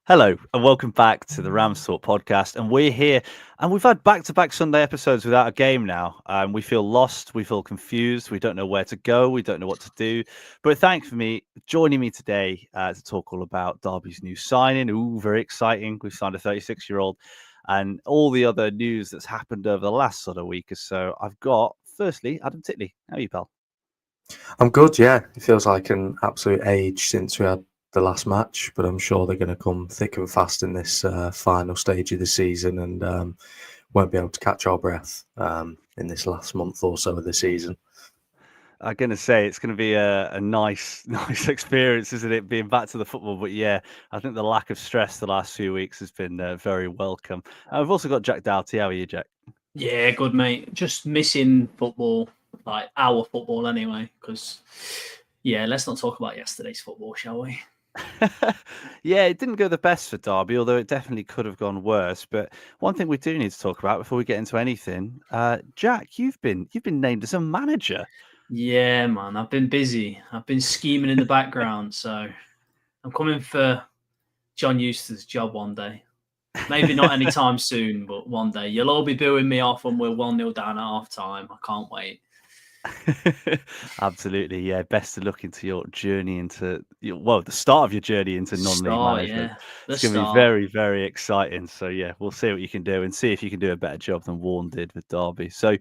Hello and welcome back to the RamsTalkPodcast. And we're here, and we've had back-to-back Sunday episodes without a game now. We feel lost, we feel confused, we don't know where to go, we don't know what to do. But thankfully, joining me today to talk all about Derby's new signing. Ooh, very exciting. We've signed a 36-year-old, and all the other news that's happened over the last sort of week or so. I've got, firstly, Adam Titley. How are you, pal? I'm good, yeah. It feels like an absolute age since we had the last match, but I'm sure they're going to come thick and fast in this final stage of the season and won't be able to catch our breath in this last month or so of the season. I'm going to say it's going to be a nice experience, isn't it, being back to the football? But yeah, I think the lack of stress the last few weeks has been very welcome. We've also got Jack Doughty. How are you, Jack? Yeah, good, mate. Just missing football, like our football anyway, because, yeah, let's not talk about yesterday's football, shall we? Yeah, it didn't go the best for Derby, although it definitely could have gone worse. But one thing we do need to talk about before we get into anything, Jack, you've been named as a manager. Yeah, man, I've been busy. I've been scheming in the background, so I'm coming for John Eustace's job one day. Maybe not anytime soon, but one day. You'll all be booing me off when we're 1-0 down at half time. I can't wait. Absolutely, yeah. Best of luck into your journey into the start of your journey into non-league management. Yeah. It's going to be very, very exciting. So yeah, we'll see what you can do and see if you can do a better job than Warren did with Derby. So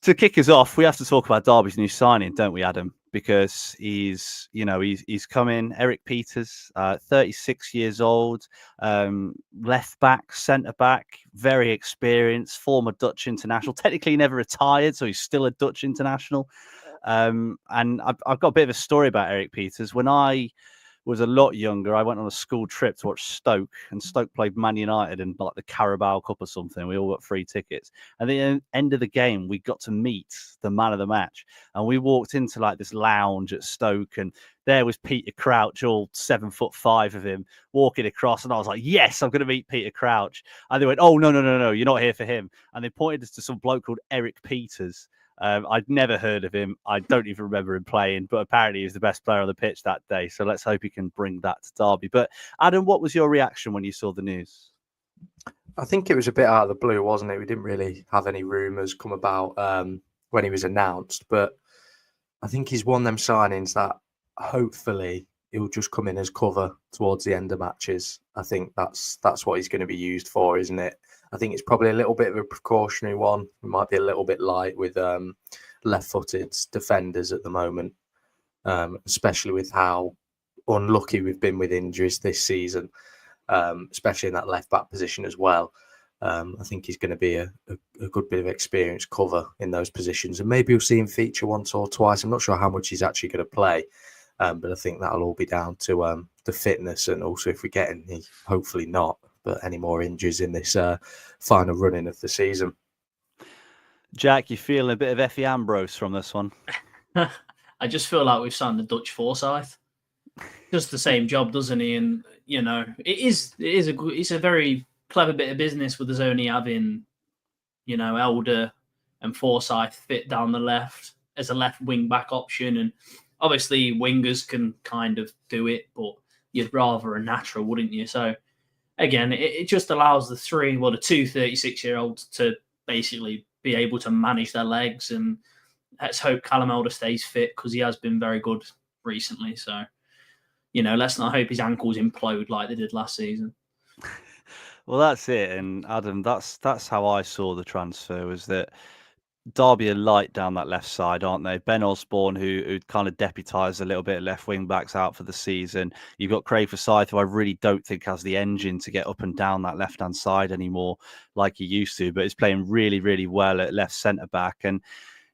to kick us off, we have to talk about Derby's new signing, don't we, Adam? Because he's come in, Eric Pieters, 36 years old, left back, centre back, very experienced, former Dutch international. Technically never retired, so he's still a Dutch international. And I've got a bit of a story about Eric Pieters. When I was a lot younger, I went on a school trip to watch Stoke, and Stoke played Man United in like the Carabao Cup or something. We all got free tickets. And at the end of the game, we got to meet the man of the match. And we walked into like this lounge at Stoke, and there was Peter Crouch, all 7'5" of him, walking across. And I was like, yes, I'm going to meet Peter Crouch. And they went, oh, no, you're not here for him. And they pointed us to some bloke called Eric Pieters. I'd never heard of him. I don't even remember him playing, but apparently he was the best player on the pitch that day. So let's hope he can bring that to Derby. But Adam, what was your reaction when you saw the news? I think it was a bit out of the blue, wasn't it? We didn't really have any rumours come about when he was announced, but I think he's one of them signings that hopefully he'll just come in as cover towards the end of matches. I think that's what he's going to be used for, isn't it? I think it's probably a little bit of a precautionary one. It might be a little bit light with left-footed defenders at the moment, especially with how unlucky we've been with injuries this season, especially in that left-back position as well. I think he's going to be a good bit of experience cover in those positions. And maybe we'll see him feature once or twice. I'm not sure how much he's actually going to play, but I think that'll all be down to the fitness and also if we get any, hopefully not, but any more injuries in this final running of the season. Jack, you feeling a bit of Effie Ambrose from this one? I just feel like we've signed the Dutch Forsyth. Does the same job, doesn't he? And, you know, it's a very clever bit of business with us only having, you know, Elder and Forsyth fit down the left as a left wing back option. And obviously wingers can kind of do it, but you'd rather a natural, wouldn't you? So again, it just allows the two 36-year-olds to basically be able to manage their legs. And let's hope Callum Elder stays fit because he has been very good recently. So, you know, let's not hope his ankles implode like they did last season. Well, that's it. And Adam, that's how I saw the transfer, was that Derby are light down that left side, aren't they? Ben Osborne, who kind of deputised a little bit left wing backs out for the season. You've got Craig Forsyth, who I really don't think has the engine to get up and down that left hand side anymore like he used to, but is playing really, really well at left centre back. And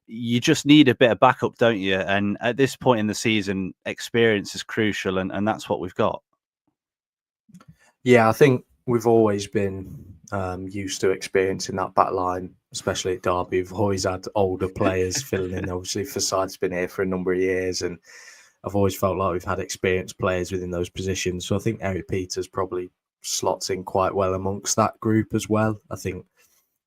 you just need a bit of backup, don't you? And at this point in the season, experience is crucial, and that's what we've got. Yeah, I think we've always been used to experiencing that back line, especially at Derby. We've always had older players filling in. Obviously, Forsyth's been here for a number of years, and I've always felt like we've had experienced players within those positions. So I think Eric Pieters probably slots in quite well amongst that group as well. I think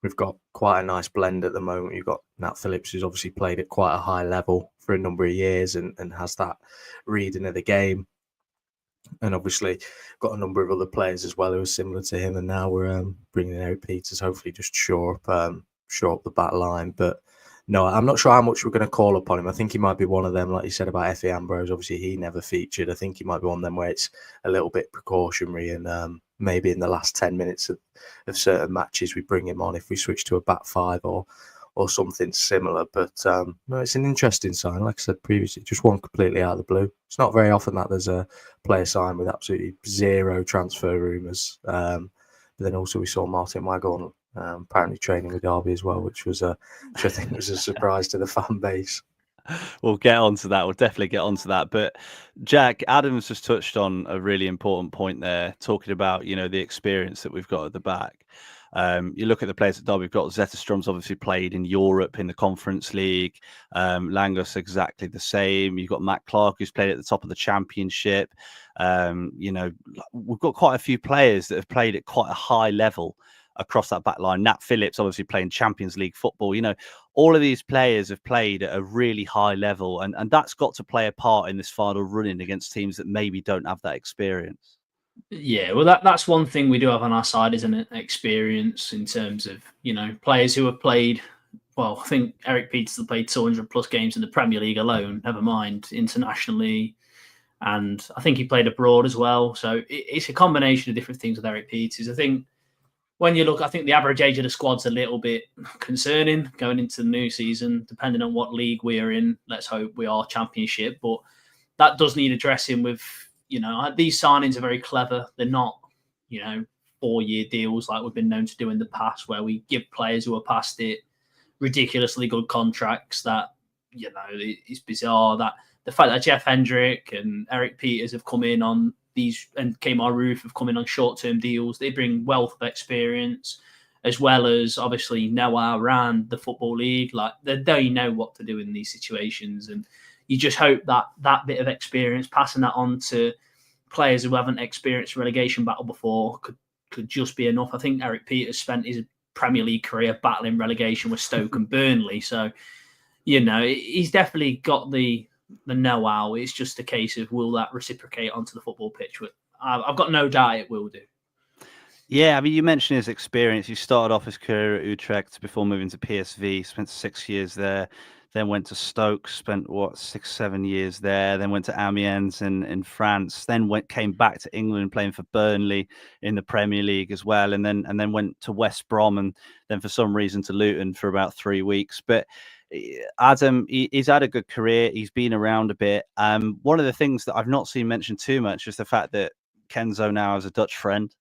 we've got quite a nice blend at the moment. You've got Nat Phillips, who's obviously played at quite a high level for a number of years and has that reading of the game. And obviously got a number of other players as well who are similar to him. And now we're bringing in Eric Pieters, hopefully just shore up the back line. But no, I'm not sure how much we're going to call upon him. I think he might be one of them, like you said about Effie Ambrose. Obviously, he never featured. I think he might be one of them where it's a little bit precautionary, and maybe in the last 10 minutes of certain matches we bring him on if we switch to a back five or something similar. But no, it's an interesting sign. Like I said previously, just one completely out of the blue. It's not very often that there's a player signed with absolutely zero transfer rumours. But then also we saw Martin Waghorn apparently training with Derby as well, which I think was a surprise to the fan base. We'll get onto that. We'll definitely get onto that. But Jack, Adam's just touched on a really important point there, talking about, the experience that we've got at the back. You look at the players at Derby. We've got Zetterstrom's obviously played in Europe in the Conference League. Langos exactly the same. You've got Matt Clark, who's played at the top of the Championship. We've got quite a few players that have played at quite a high level across that back line. Nat Phillips obviously playing Champions League football. All of these players have played at a really high level, and that's got to play a part in this final run-in against teams that maybe don't have that experience. Yeah, well, that's one thing we do have on our side, isn't it? Experience in terms of, players who have played. Well, I think Eric Pieters has played 200 plus games in the Premier League alone, never mind internationally. And I think he played abroad as well. So it's a combination of different things with Eric Pieters. I think when you look, I think the average age of the squad's a little bit concerning going into the new season, depending on what league we're in. Let's hope we are Championship, but that does need addressing with, these signings are very clever. They're not, 4-year deals like we've been known to do in the past, where we give players who are past it ridiculously good contracts that, it's bizarre that the fact that Jeff Hendrick and Eric Pieters have come in on these, and Kemar Roof have come in on short-term deals. They bring wealth of experience, as well as obviously Noah ran the Football League. Like they know what to do in these situations, and you just hope that bit of experience, passing that on to players who haven't experienced relegation battle before, could just be enough. I think Eric Pieters spent his Premier League career battling relegation with Stoke and Burnley, so he's definitely got the know-how. It's just a case of will that reciprocate onto the football pitch? I've got no doubt it will do. Yeah, I mean, you mentioned his experience. He started off his career at Utrecht before moving to PSV, spent 6 years there, then went to Stoke, spent 6-7 years there, then went to Amiens in France, then came back to England playing for Burnley in the Premier League as well, and then went to West Brom, and then for some reason to Luton for about 3 weeks. But Adam, he's had a good career. He's been around a bit. One of the things that I've not seen mentioned too much is the fact that Kenzo now has a Dutch friend.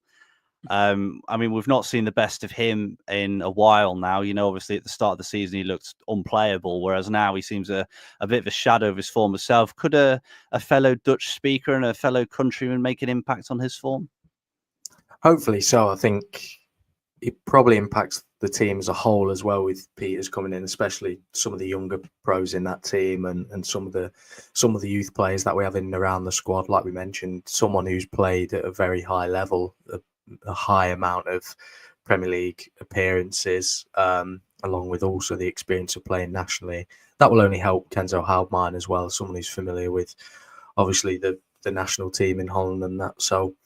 I mean, we've not seen the best of him in a while now. Obviously at the start of the season he looked unplayable, whereas now he seems a bit of a shadow of his former self. Could a fellow Dutch speaker and a fellow countryman make an impact on his form? Hopefully so. I think it probably impacts the team as a whole as well, with Pieters coming in, especially some of the younger pros in that team and some of the youth players that we have in and around the squad. Like we mentioned, someone who's played at a very high level, a high amount of Premier League appearances, along with also the experience of playing nationally. That will only help Kenzo Houdmine as well, someone who's familiar with obviously the national team in Holland and that. So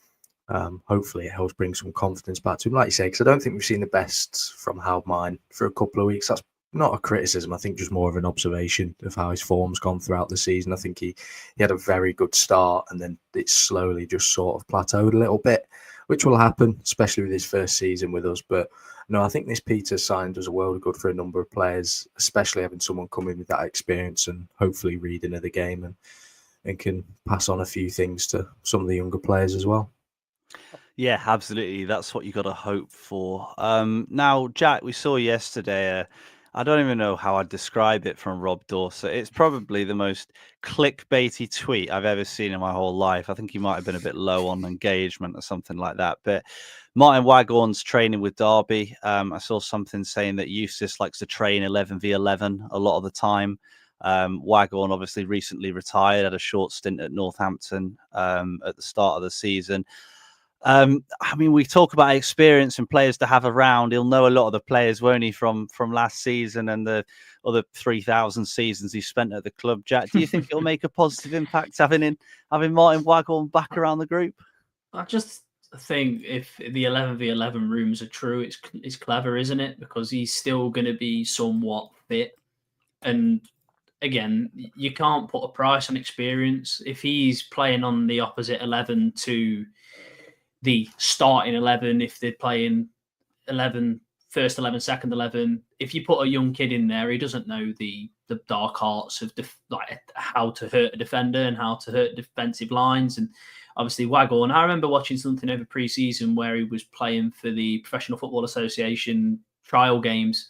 hopefully it helps bring some confidence back to him, like you say, because I don't think we've seen the best from Houdmine for a couple of weeks. That's not a criticism. I think just more of an observation of how his form's gone throughout the season. I think he had a very good start, and then it slowly just sort of plateaued a little bit, which will happen, especially with his first season with us. But no, I think this Pieters sign does a world of good for a number of players, especially having someone come in with that experience and hopefully reading of the game and can pass on a few things to some of the younger players as well. Yeah, absolutely. That's what you got to hope for. Now, Jack, we saw yesterday, I don't even know how I'd describe it from Rob Dawson. It's probably the most clickbaity tweet I've ever seen in my whole life. I think he might have been a bit low on engagement or something like that. But Martin Waghorn's training with Derby. I saw something saying that Eustace likes to train 11v11 a lot of the time. Waghorn obviously recently retired, had a short stint at Northampton at the start of the season. I mean, we talk about experience and players to have around. He'll know a lot of the players, won't he, from last season and the other 3,000 seasons he spent at the club. Jack, do you think it'll make a positive impact having Martin Waghorn back around the group? I just think if the 11v11 rooms are true, it's clever, isn't it? Because he's still going to be somewhat fit. And again, you can't put a price on experience. If he's playing on the opposite 11 to the starting 11, if they're playing 11, first 11, second 11, if you put a young kid in there, he doesn't know the dark arts of like how to hurt a defender and how to hurt defensive lines. And obviously Waghorn, I remember watching something over pre-season where he was playing for the Professional Football Association trial games,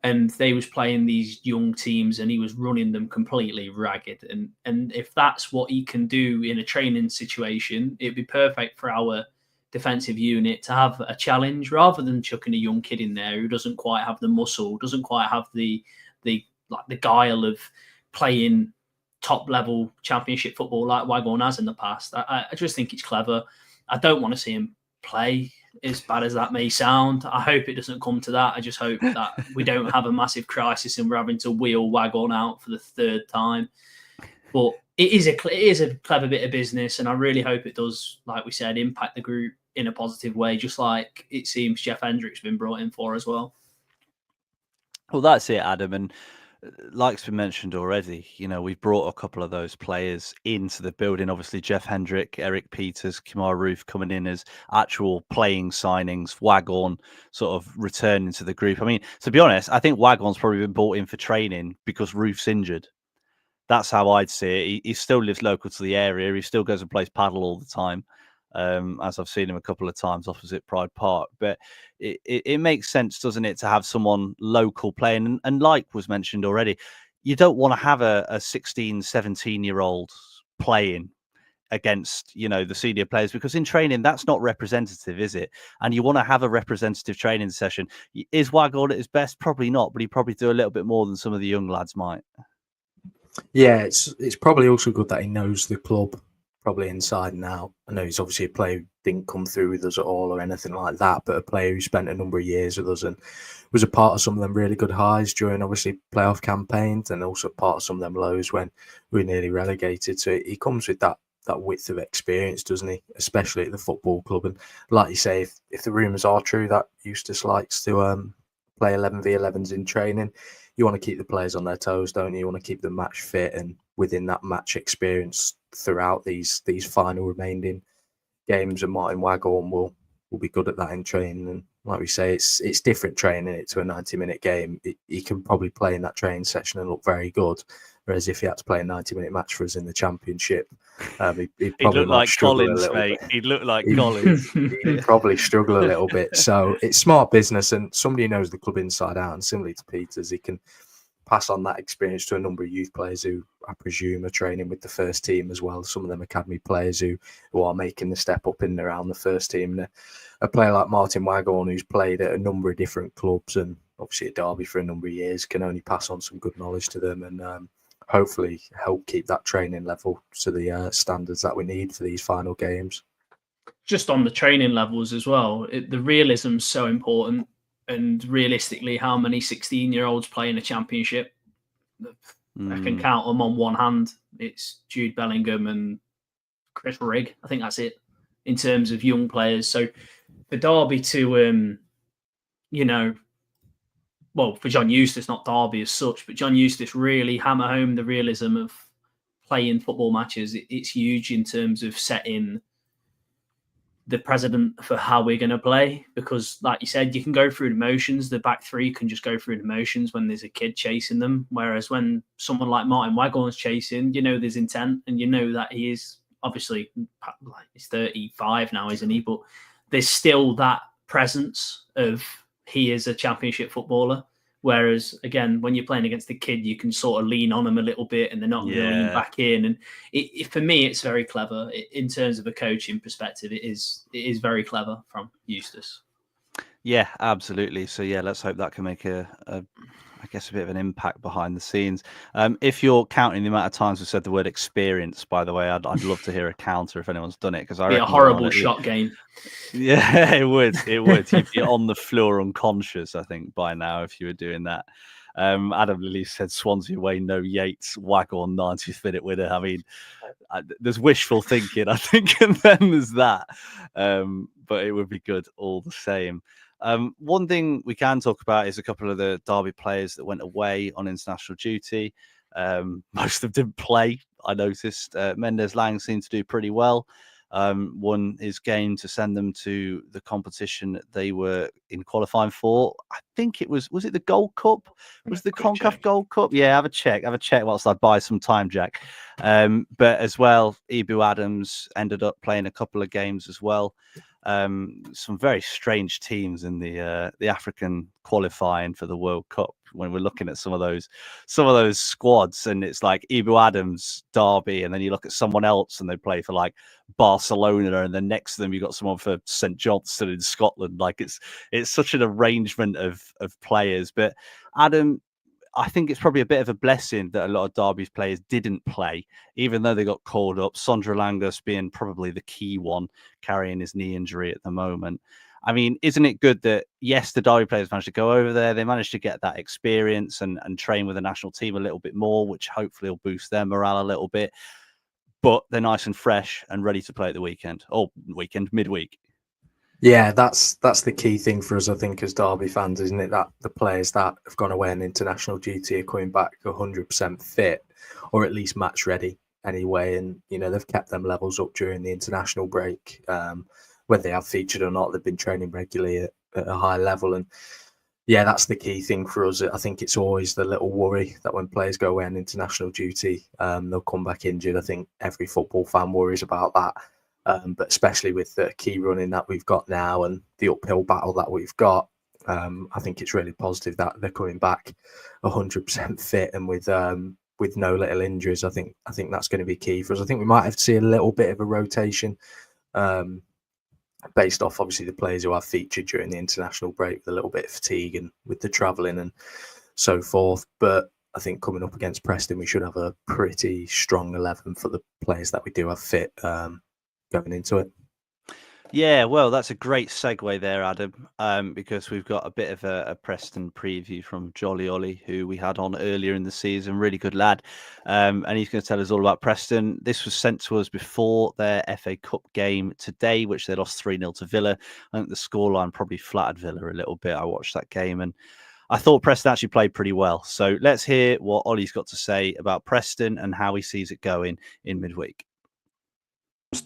and they was playing these young teams and he was running them completely ragged. And if that's what he can do in a training situation, it'd be perfect for our defensive unit to have a challenge rather than chucking a young kid in there who doesn't quite have the muscle, doesn't quite have the guile of playing top level championship football like Waghorn has in the past. I just think it's clever. I don't want to see him play, as bad as that may sound. I hope it doesn't come to that. I just hope that we don't have a massive crisis and we're having to wheel Waghorn out for the third time. But it is a clever bit of business, and I really hope it does, like we said, impact the group in a positive way, just like it seems Jeff Hendrick's been brought in for as well. Well, that's it, Adam. And like's been mentioned already, we've brought a couple of those players into the building. Obviously, Jeff Hendrick, Eric Pieters, Kemar Roof coming in as actual playing signings. Waghorn sort of returning to the group. I mean, to be honest, I think Waghorn's probably been brought in for training because Roof's injured. That's how I'd see it. He still lives local to the area. He still goes and plays paddle all the time. As I've seen him a couple of times opposite Pride Park. But it makes sense, doesn't it, to have someone local playing? And like was mentioned already, you don't want to have a 16, 17-year-old playing against, the senior players, because in training, that's not representative, is it? And you want to have a representative training session. Is Waghorn at his best? Probably not, but he'd probably do a little bit more than some of the young lads might. Yeah, it's probably also good that he knows the club probably inside and out. I know he's obviously a player who didn't come through with us at all or anything like that, but a player who spent a number of years with us and was a part of some of them really good highs during obviously playoff campaigns, and also part of some of them lows when we were nearly relegated. So he comes with that width of experience, doesn't he? Especially at the football club. And like you say, if the rumours are true that Eustace likes to play 11v11s in training, you want to keep the players on their toes, don't you? You want to keep them match fit and within that match experience throughout these final remaining games. And Martin Waghorn will be good at that in training. And like we say, it's different training it to a 90-minute game. He can probably play in that training session and look very good. Whereas if he had to play a 90-minute match for us in the Championship, he'd probably look like Collins, mate. He'd look like Collins. He'd probably struggle a little bit. So it's smart business, and somebody who knows the club inside out. And similarly to Pieters, he can pass on that experience to a number of youth players who I presume are training with the first team as well. Some of them academy players who are making the step up in and around the first team. And a player like Martin Waghorn, who's played at a number of different clubs and obviously at Derby for a number of years, can only pass on some good knowledge to them and hopefully help keep that training level to the standards that we need for these final games. Just on the training levels as well, the realism's so important. And realistically, how many 16-year-olds play in a Championship? I can count them on one hand. It's Jude Bellingham and Chris Rigg. I think that's it in terms of young players. So for Derby to, for John Eustace, not Derby as such, but John Eustace really hammer home the realism of playing football matches. It's huge in terms of setting the precedent for how we're going to play, because like you said, you can go through the motions. The back three can just go through the motions when there's a kid chasing them. Whereas when someone like Martin Waghorn's chasing, there's intent, and that he is obviously, he's 35 now, isn't he? But there's still that presence of he is a Championship footballer. Whereas, again, when you're playing against the kid, you can sort of lean on them a little bit and they're not going to lean back in. And for me, it's very clever. In terms of a coaching perspective, it is very clever from Eustace. Yeah, absolutely. So, let's hope that can make a I guess, a bit of an impact behind the scenes. If you're counting the amount of times we've said the word experience, by the way, I'd love to hear a counter if anyone's done it, because I Be a reckon horrible shot game. Yeah, it would. It would. You'd be on the floor unconscious, I think, by now if you were doing that. Adam Lilly said Swansea away, no Yates, Waghorn 90th minute winner. I mean, there's wishful thinking, I think, and then there's that. But it would be good all the same. One thing we can talk about is a couple of the Derby players that went away on international duty. Most of them didn't play, I noticed. Mendes Lang seemed to do pretty well. Won his game to send them to the competition that they were in qualifying for. I think it was it the Gold Cup? Was the CONCACAF Gold Cup? Yeah, have a check whilst I buy some time, Jack. But as well, Ibu Adams ended up playing a couple of games as well. Some very strange teams in the African qualifying for the World Cup when we're looking at some of those squads, and it's like Ibu Adams, Derby, and then you look at someone else and they play for like Barcelona, and then next to them you've got someone for St Johnstone in Scotland. Like it's such an arrangement of players. But Adam, I think it's probably a bit of a blessing that a lot of Derby's players didn't play, even though they got called up. Sondra Langus being probably the key one, carrying his knee injury at the moment. I mean, isn't it good that, yes, the Derby players managed to go over there. They managed to get that experience and train with the national team a little bit more, which hopefully will boost their morale a little bit. But they're nice and fresh and ready to play at the midweek. Yeah, that's the key thing for us, I think, as Derby fans, isn't it? That the players that have gone away on international duty are coming back 100% fit, or at least match ready anyway. And, you know, they've kept them levels up during the international break. Whether they have featured or not, they've been training regularly at a high level. And yeah, that's the key thing for us. I think it's always the little worry that when players go away on international duty, they'll come back injured. I think every football fan worries about that. But especially with the key running that we've got now and the uphill battle that we've got, I think it's really positive that they're coming back 100% fit and with no little injuries. I think that's going to be key for us. I think we might have to see a little bit of a rotation based off obviously the players who have featured during the international break with a little bit of fatigue and with the travelling and so forth. But I think coming up against Preston, we should have a pretty strong 11 for the players that we do have fit going into it. Yeah, well, that's a great segue there, Adam, because we've got a bit of a Preston preview from JollyOllie, who we had on earlier in the season. Really good lad. And he's going to tell us all about Preston. This was sent to us before their FA Cup game today, which they lost 3-0 to Villa. I think the scoreline probably flattered Villa a little bit. I watched that game and I thought Preston actually played pretty well. So let's hear what Ollie's got to say about Preston and how he sees it going in midweek.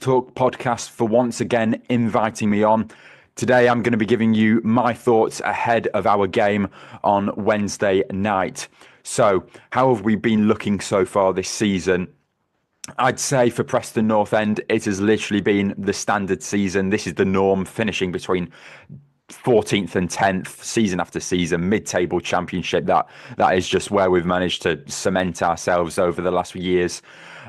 Talk podcast for once again inviting me on. Today I'm going to be giving you my thoughts ahead of our game on Wednesday night. So, how have we been looking so far this season? I'd say for Preston North End, it has literally been the standard season. This is the norm, finishing between 14th and 10th season after season, mid-table championship. That is just where we've managed to cement ourselves over the last few years.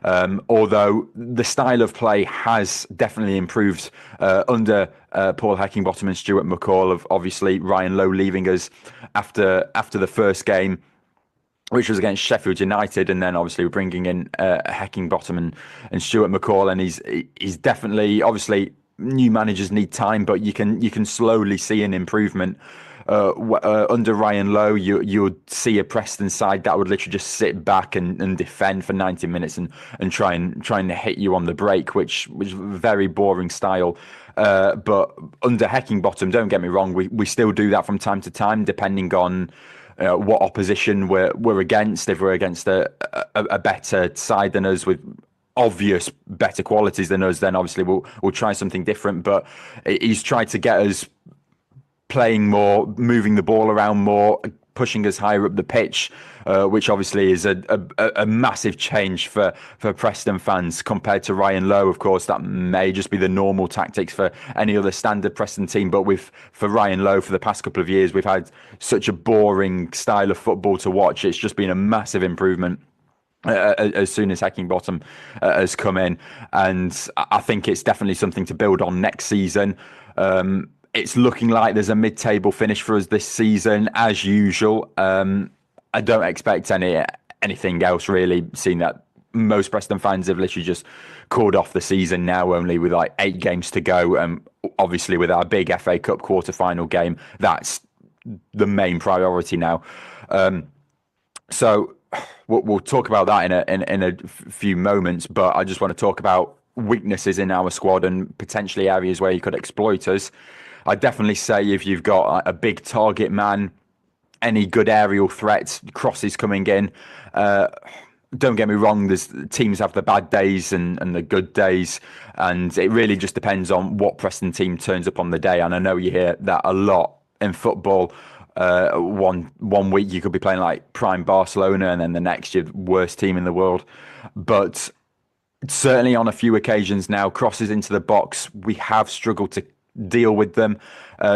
Although the style of play has definitely improved under Paul Heckingbottom and Stuart McCall. Of obviously Ryan Lowe leaving us after the first game, which was against Sheffield United, and then obviously we're bringing in Heckingbottom and Stuart McCall, and he's definitely, obviously new managers need time, but you can slowly see an improvement. Under Ryan Lowe, you would see a Preston side that would literally just sit back and defend for 90 minutes and trying to hit you on the break, which was very boring style. But under Heckingbottom, don't get me wrong, we still do that from time to time, depending on what opposition we're against. If we're against a better side than us with obvious better qualities than us, then obviously we'll try something different. But he's tried to get us playing more, moving the ball around more, pushing us higher up the pitch, which obviously is a massive change for Preston fans compared to Ryan Lowe. Of course, that may just be the normal tactics for any other standard Preston team, but for Ryan Lowe, for the past couple of years, we've had such a boring style of football to watch. It's just been a massive improvement as soon as Heckingbottom has come in, and I think it's definitely something to build on next season. It's looking like there's a mid-table finish for us this season, as usual. I don't expect anything else really, seeing that most Preston fans have literally just called off the season now, only with like 8 games to go. And obviously with our big FA Cup quarter-final game, that's the main priority now. So we'll talk about that in a few moments, but I just want to talk about weaknesses in our squad and potentially areas where you could exploit us. I'd definitely say if you've got a big target man, any good aerial threats, crosses coming in, don't get me wrong, there's teams have the bad days and the good days, and it really just depends on what Preston team turns up on the day. And I know you hear that a lot in football. One week you could be playing like prime Barcelona, and then the next you're the worst team in the world. But certainly on a few occasions now, crosses into the box, we have struggled to deal with them.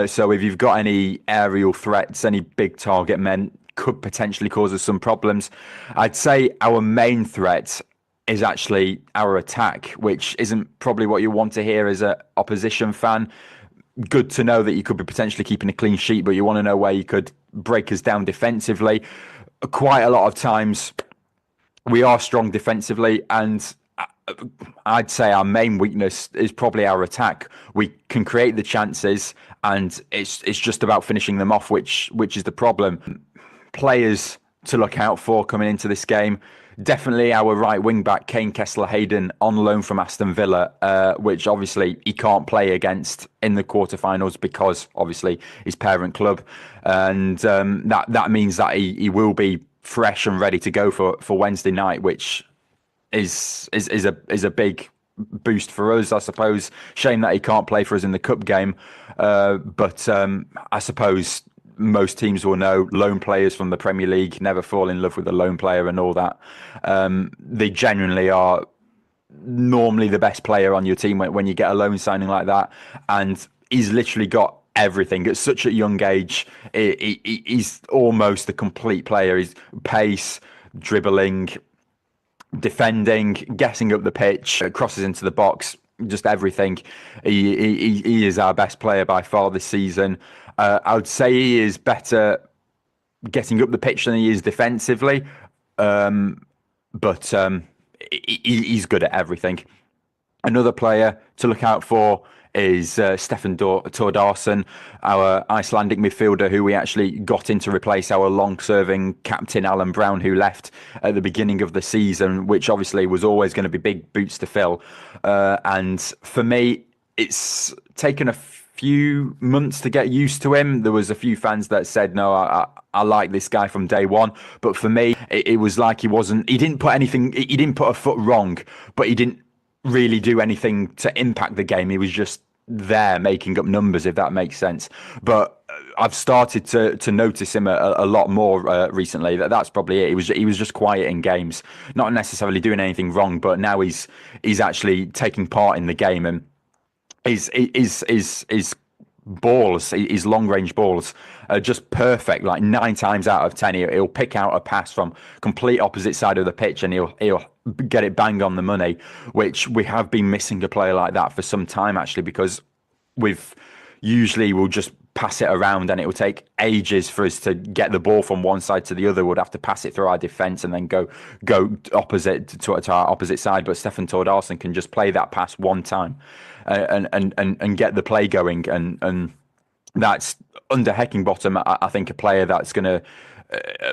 So if you've got any aerial threats, any big target men, could potentially cause us some problems. I'd say our main threat is actually our attack, which isn't probably what you want to hear as an opposition fan. Good to know that you could be potentially keeping a clean sheet, but you want to know where you could break us down defensively. Quite a lot of times we are strong defensively, and I'd say our main weakness is probably our attack. We can create the chances, and it's just about finishing them off, which is the problem. Players to look out for coming into this game. Definitely our right wing back, Kane Kessler-Hayden, on loan from Aston Villa, which obviously he can't play against in the quarterfinals because obviously his parent club. And that means that he will be fresh and ready to go for Wednesday night, which is a big boost for us, I suppose. Shame that he can't play for us in the cup game. But I suppose most teams will know loan players from the Premier League never fall in love with a loan player and all that. They genuinely are normally the best player on your team when you get a loan signing like that. And he's literally got everything at such a young age. He's almost a complete player. He's pace, dribbling, defending, getting up the pitch, crosses into the box, just everything. He is our best player by far this season. I would say he is better getting up the pitch than he is defensively, but he's good at everything. Another player to look out for is Stefan Tordarsson, our Icelandic midfielder, who we actually got in to replace our long-serving captain Alan Brown, who left at the beginning of the season, which obviously was always going to be big boots to fill. And for me, it's taken a few months to get used to him. There was a few fans that said, no, I like this guy from day one. But for me, it was like he didn't put a foot wrong, but he didn't really do anything to impact the game. He was just there making up numbers, if that makes sense. But I've started to notice him a lot more recently. That's probably it. He was just quiet in games, not necessarily doing anything wrong, but now he's actually taking part in the game, and his balls, his long range balls are just perfect. Like 9 times out of 10, he'll pick out a pass from complete opposite side of the pitch, and he'll get it bang on the money, which we have been missing a player like that for some time, actually, because we'll just pass it around, and it will take ages for us to get the ball from one side to the other. We'd have to pass it through our defence and then go opposite to our opposite side. But Stefan Tordarsson can just play that pass one time and get the play going, and that's under Heckingbottom. I think a player that's going to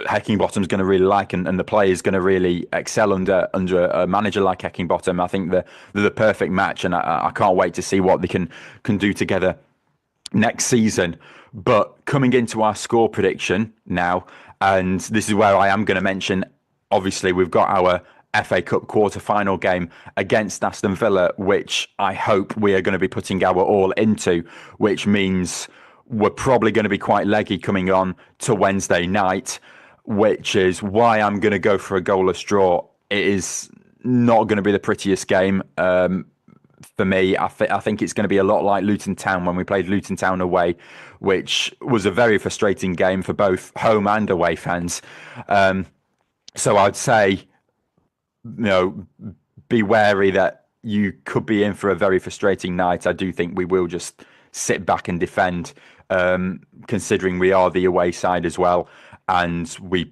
Heckingbottom's going to really like, and the player is going to really excel under a manager like Heckingbottom. I think they're the perfect match, and I can't wait to see what they can do together next season. But coming into our score prediction now, and this is where I am going to mention, obviously we've got our FA Cup quarter-final game against Aston Villa, which I hope we are going to be putting our all into, which means we're probably going to be quite leggy coming on to Wednesday night, which is why I'm going to go for a goalless draw. It is not going to be the prettiest game for me. I think it's going to be a lot like Luton Town when we played Luton Town away, which was a very frustrating game for both home and away fans. So I'd say, be wary that you could be in for a very frustrating night. I do think we will just sit back and defend, considering we are the away side as well. and we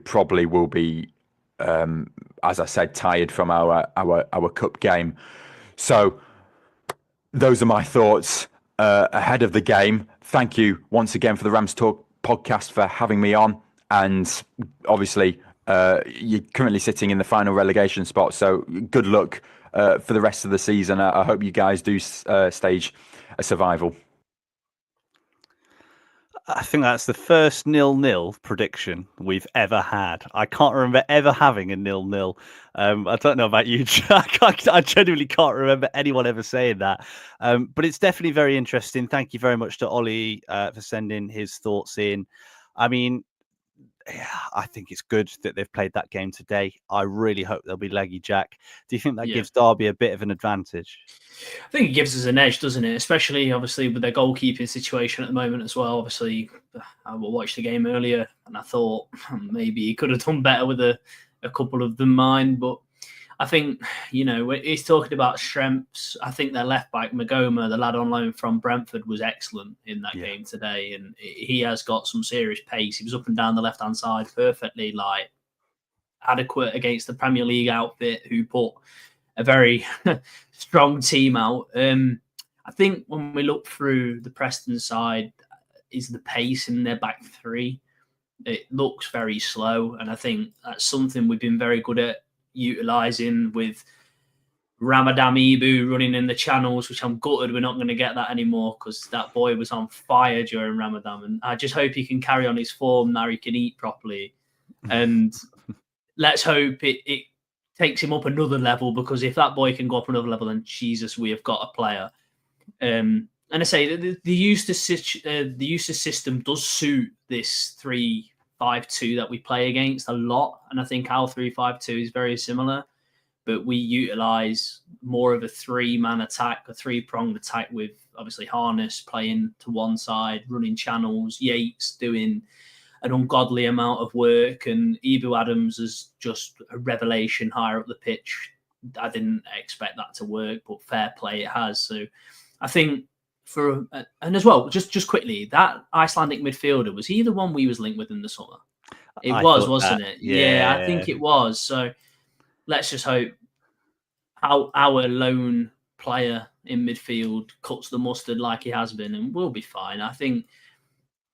probably will be, as I said, tired from our cup game. So those are my thoughts ahead of the game. Thank you once again for the Rams Talk podcast for having me on, and obviously you're currently sitting in the final relegation spot, so good luck for the rest of the season. I hope you guys do stage a survival. I think that's the first 0-0 prediction we've ever had. I can't remember ever having a 0-0. I don't know about you, Jack. I genuinely can't remember anyone ever saying that. But it's definitely very interesting. Thank you very much to Ollie for sending his thoughts in. I mean, yeah, I think it's good that they've played that game today. I really hope they'll be leggy, Jack. Do you think that gives Derby a bit of an advantage? I think it gives us an edge, doesn't it? Especially, obviously, with their goalkeeping situation at the moment as well. Obviously, I watched the game earlier and I thought maybe he could have done better with a couple of them mine. But I think, when he's talking about strengths, I think their left back, Magoma, the lad on loan from Brentford, was excellent in that game today. And he has got some serious pace. He was up and down the left-hand side perfectly, adequate against the Premier League outfit who put a very strong team out. I think when we look through the Preston side, is the pace in their back three. It looks very slow, and I think that's something we've been very good at utilising with Ramadan Ibu running in the channels, which I'm gutted we're not going to get that anymore because that boy was on fire during Ramadan, and I just hope he can carry on his form now he can eat properly. And let's hope it takes him up another level, because if that boy can go up another level, then Jesus, we have got a player. And I say the Eustace system does suit this 3-5-2 that we play against a lot, and I think our 3-5-2 is very similar, but we utilise more of a three-man attack, a three-pronged attack with obviously Harness playing to one side, running channels, Yates doing an ungodly amount of work, and Ibu Adams is just a revelation higher up the pitch. I didn't expect that to work, but fair play, it has. So I think and as well, just quickly, that Icelandic midfielder, was he the one we was linked with in the summer? It wasn't it? Yeah, I think it was. So let's just hope our lone player in midfield cuts the mustard like he has been, and we'll be fine. I think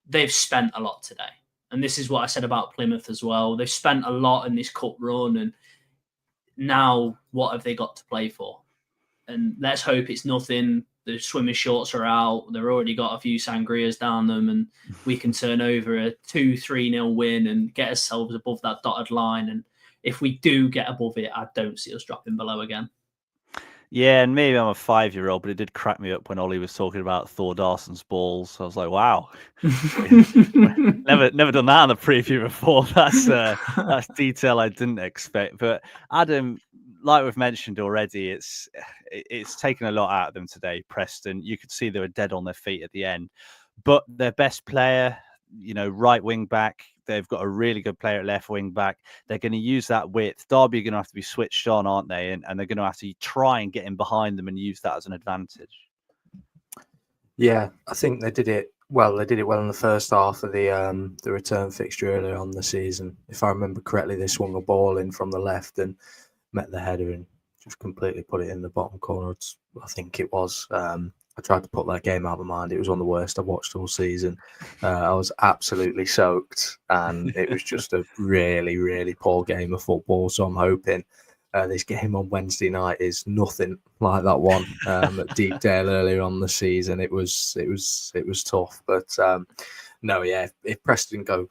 they've spent a lot today. And this is what I said about Plymouth as well. They've spent a lot in this cup run, and now what have they got to play for? And let's hope it's nothing. The swimming shorts are out. They've already got a few sangrias down them, and we can turn over a 2-3-0 win and get ourselves above that dotted line. And if we do get above it, I don't see us dropping below again. Yeah, and maybe I'm a 5-year-old, but it did crack me up when Ollie was talking about Thor Darson's balls. I was like, wow, never done that on the preview before. That's detail I didn't expect. But Adam, like we've mentioned already, it's taken a lot out of them today. Preston, you could see they were dead on their feet at the end, but their best player, right wing back, they've got a really good player at left wing back. They're going to use that width. Derby are going to have to be switched on, aren't they? And they're going to have to try and get in behind them and use that as an advantage. Yeah, I think they did it well. They did it well in the first half of the return fixture earlier on the season. If I remember correctly, they swung a ball in from the left and met the header and just completely put it in the bottom corner. I think it was. I tried to put that game out of my mind. It was one of the worst I've watched all season. I was absolutely soaked, and it was just a really, really poor game of football. So I'm hoping this game on Wednesday night is nothing like that one at Deepdale earlier on the season. It was tough, but no, yeah. If Preston go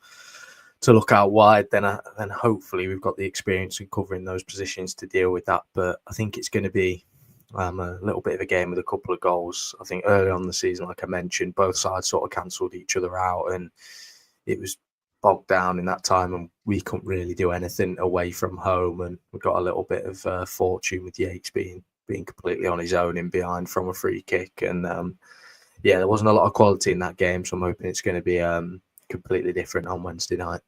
to look out wide, then hopefully we've got the experience in covering those positions to deal with that. But I think it's going to be a little bit of a game with a couple of goals. I think early on in the season, like I mentioned, both sides sort of cancelled each other out, and it was bogged down in that time, and we couldn't really do anything away from home. And we got a little bit of fortune with Yates being completely on his own in behind from a free kick. And there wasn't a lot of quality in that game, so I'm hoping it's going to be completely different on Wednesday night.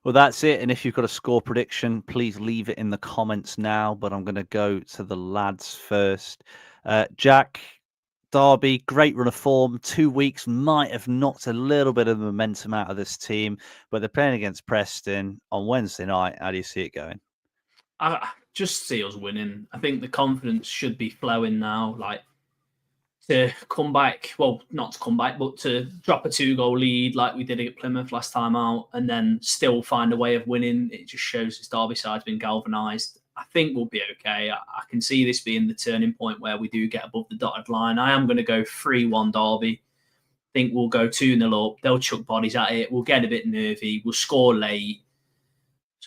Well, that's it. And if you've got a score prediction, please leave it in the comments now. But I'm going to go to the lads first. Jack, Derby, great run of form. 2 weeks might have knocked a little bit of momentum out of this team, but they're playing against Preston on Wednesday night. How do you see it going? I just see us winning. I think the confidence should be flowing now. Like, to come back, well, not to come back, but to drop a 2-goal lead like we did at Plymouth last time out and then still find a way of winning. It just shows this Derby side's been galvanised. I think we'll be okay. I can see this being the turning point where we do get above the dotted line. I am going to go 3-1 Derby. I think we'll go 2-0 up. They'll chuck bodies at it. We'll get a bit nervy. We'll score late.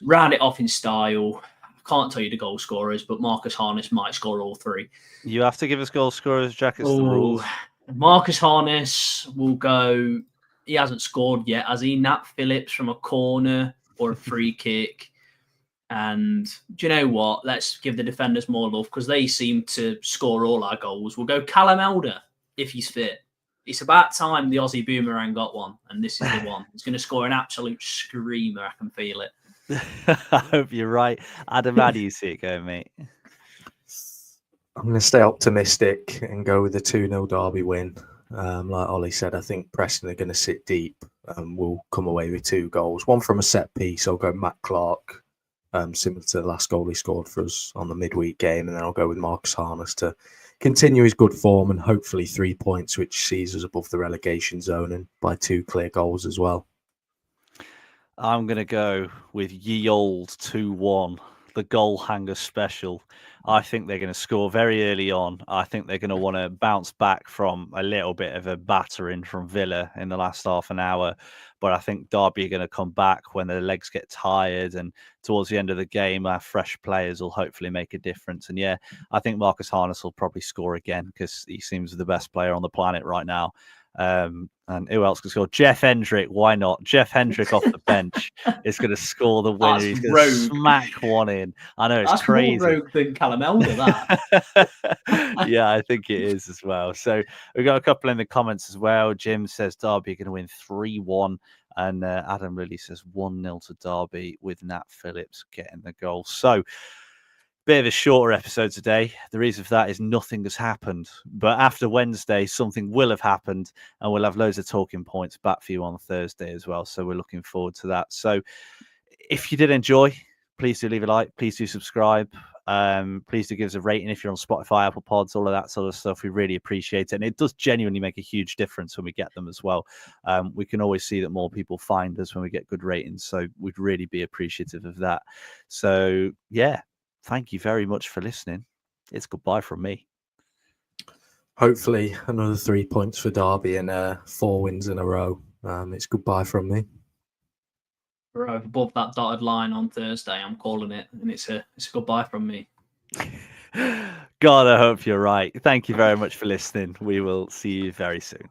Round it off in style. I can't tell you the goal scorers, but Marcus Harness might score all 3. You have to give us goal scorers, Jack. It's the rules. Marcus Harness will go. He hasn't scored yet, has he? Nat Phillips from a corner or a free kick. And do you know what? Let's give the defenders more love because they seem to score all our goals. We'll go Callum Elder if he's fit. It's about time the Aussie boomerang got one, and this is the one. He's going to score an absolute screamer. I can feel it. I hope you're right. Adam, how do you see it going, mate? I'm going to stay optimistic and go with the 2-0 Derby win. Like Ollie said, I think Preston are going to sit deep and we'll come away with 2 goals. One from a set piece. I'll go Matt Clark. Similar to the last goal he scored for us on the midweek game. And then I'll go with Marcus Harness to continue his good form and hopefully 3 points, which sees us above the relegation zone and by 2 clear goals as well. I'm going to go with ye old 2-1, the goal hanger special. I think they're going to score very early on. I think they're going to want to bounce back from a little bit of a battering from Villa in the last half an hour. But I think Derby are going to come back when their legs get tired. And towards the end of the game, our fresh players will hopefully make a difference. And yeah, I think Marcus Harness will probably score again because he seems the best player on the planet right now. And who else can score? Jeff Hendrick, why not? Jeff Hendrick off the bench is going to score the winner. He's going to smack one in. I know, it's That's crazy. More rogue than Callum Elder, that. Yeah, I think it is as well. So we've got a couple in the comments as well. Jim says Derby are going to win 3-1. And Adam really says 1-0 to Derby with Nat Phillips getting the goal. So bit of a shorter episode today. The reason for that is nothing has happened. But after Wednesday, something will have happened and we'll have loads of talking points back for you on Thursday as well. So we're looking forward to that. So if you did enjoy, please do leave a like. Please do subscribe. Please do give us a rating if you're on Spotify, Apple Pods, all of that sort of stuff. We really appreciate it. And it does genuinely make a huge difference when we get them as well. We can always see that more people find us when we get good ratings. So we'd really be appreciative of that. So yeah. Thank you very much for listening. It's goodbye from me. Hopefully another 3 points for Derby and 4 wins in a row. It's goodbye from me. We're above that dotted line on Thursday. I'm calling it, and it's a goodbye from me. God, I hope you're right. Thank you very much for listening. We will see you very soon.